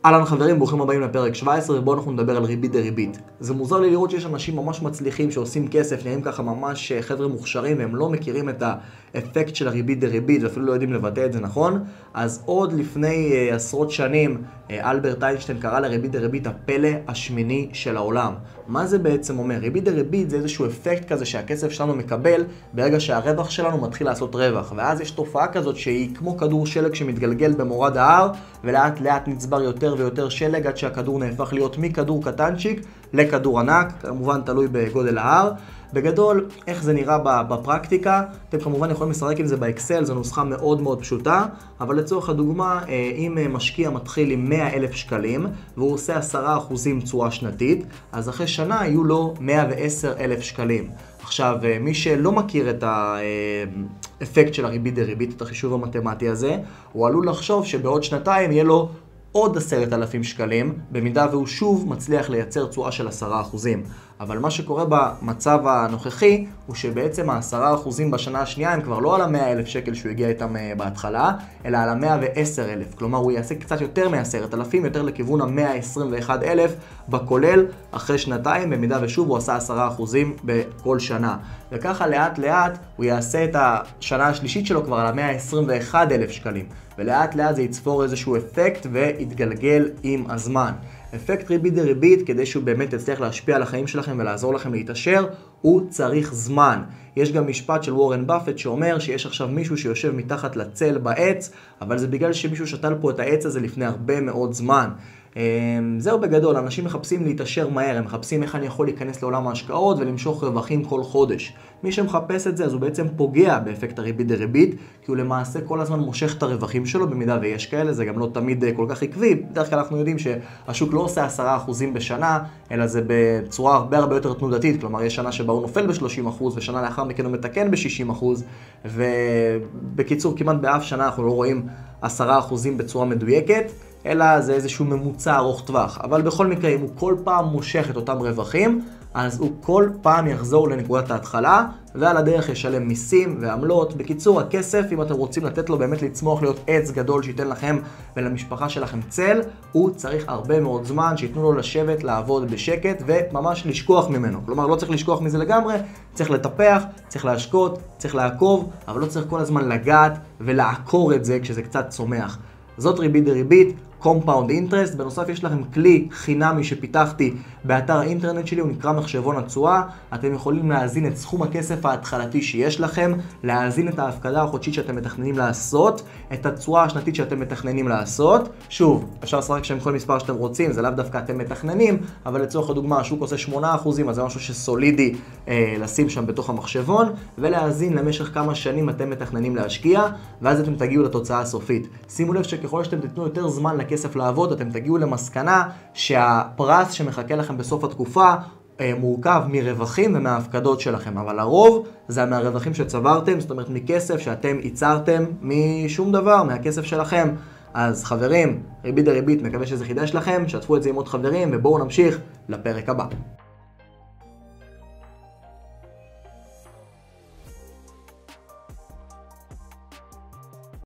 אהלן חברים, ברוכים הבאים לפרק 17, ובואו אנחנו נדבר על ריבית דריבית. זה מוזר לי לראות שיש אנשים ממש מצליחים שעושים כסף, נראים ככה ממש חבר'ה מוכשרים, והם לא מכירים את האפקט של הריבית דריבית, ואפילו לא יודעים לבטא את זה נכון. אז עוד לפני עשרות שנים, אלברט איינשטיין קרא לריבית דריבית הפלא השמיני של העולם. מה זה בעצם אומר? ריבית דריבית זה איזשהו אפקט כזה שהכסף שלנו מקבל ברגע שהרווח שלנו מתחיל לעשות רווח. ואז יש תופעה כזאת שהיא כמו כדור שלג שמתגלגל במורד ההר, ולאט לאט נצבר יותר ויותר שלג עד שהכדור נהפך להיות מכדור קטנצ'יק לכדור ענק, כמובן תלוי בגודל ההר. בגדול, איך זה נראה בפרקטיקה, אתם כמובן יכולים לשחק עם זה באקסל, זו נוסחה מאוד מאוד פשוטה, אבל לצורך הדוגמה, אם משקיע מתחיל עם 100,000 שקלים, והוא עושה 10% תשואה שנתית, אז אחרי שנה יהיו לו 110,000 שקלים. עכשיו, מי שלא מכיר את האפקט של הריבית דריבית, את החישוב המתמטי הזה, הוא עלול לחשוב שבעוד שנתיים יהיה לו עוד 10,000 שקלים, במידה והוא שוב מצליח לייצר תשואה של 10%. אבל מה שקורה במצב הנוכחי, הוא שבעצם ה10% בשנה השנייה הם כבר לא על 100,000 שקל שהוא הגיע איתם בהתחלה, אלא על 110,000. כלומר, הוא יעשה קצת יותר מ10,000, יותר לכיוון 121,000 בכולל אחרי שנתיים, במידה ושוב הוא עשה 10% בכל שנה. וככה לאט לאט הוא יעשה את השנה השלישית שלו כבר על 121,000 שקלים. ולאט לאט זה יצפור איזשהו אפקט ויתגלגל עם הזמן. אפקט ריבית דריבית, כדי שהוא באמת יצליח להשפיע על החיים שלכם ולעזור לכם להתעשר, הוא צריך זמן. יש גם משפט של וורן באפט שאומר שיש עכשיו מישהו שיושב מתחת לצל בעץ, אבל זה בגלל שמישהו שתל פה את העץ הזה לפני הרבה מאוד זמן. זהו בגדול, אנשים מחפשים להתעשר מהר, הם מחפשים איך אני יכול להיכנס לעולם ההשקעות ולמשוך רווחים כל חודש. מי שמחפש את זה, אז הוא בעצם פוגע באפקט הריבית דריבית, כי הוא למעשה כל הזמן מושך את הרווחים שלו, במידה ויש כאלה, זה גם לא תמיד כל כך עקבי. בדרך כלל אנחנו יודעים שהשוק לא עושה 10% בשנה, אלא זה בצורה הרבה יותר תנודתית, כלומר יש שנה שבה הוא נופל ב-30%, ושנה לאחר מכן הוא מתקן ב-60%, ובקיצור כמעט באף שנה אנחנו לא רואים 10% בצורה מדויקת, אלא זה איזשהו ממוצע ארוך טווח. אבל בכל מקרה, אם הוא כל פעם מושך את אותם רווחים, אז הוא כל פעם יחזור לנקודת ההתחלה, ועל הדרך ישלם מיסים ועמלות. בקיצור, הכסף, אם אתם רוצים לתת לו באמת לצמוח להיות עץ גדול שייתן לכם ולמשפחה שלכם צל, הוא צריך הרבה מאוד זמן שיתנו לו לשבת, לעבוד בשקט וממש לשכוח ממנו. כלומר, לא צריך לשכוח מזה לגמרי, צריך לטפח, צריך להשקות, צריך לעקוב, אבל לא צריך כל הזמן לגעת ולעקור את זה כשזה קצת צומח. זאת ריבית דריבית, Compound Interest. בנוסף יש לכם כלי חינמי שפיתחתי באתר האינטרנט שלי, הוא נקרא מחשבון התשואה. אתם יכולים להזין את סכום הכסף ההתחלתי שיש לכם, להזין את ההפקדה החודשית שאתם מתכננים לעשות, את התשואה השנתית שאתם מתכננים לעשות. שוב, אפשר לשחק שם כל מספר שאתם רוצים, זה לאו דווקא אתם מתכננים, אבל לצורך הדוגמה השוק עושה 8%, אז זה משהו שסולידי לשים שם בתוך המחשבון, ולהזין למשך כמה שנים אתם מתכננים להשקיע, ואז אתם תגיעו לתוצאה הסופית. שימו לב שככל שאתם תיתנו יותר זמן כסף לעבוד, אתם תגיעו למסקנה שהפרס שמחכה לכם בסוף התקופה מורכב מרווחים ומההפקדות שלכם, אבל הרוב זה מהרווחים שצברתם, זאת אומרת מכסף שאתם ייצרתם משום דבר, מהכסף שלכם. אז חברים, ריבית דריבית, מקווה שזה חידש לכם, שתפו את זה עם עוד חברים, ובואו נמשיך לפרק הבא.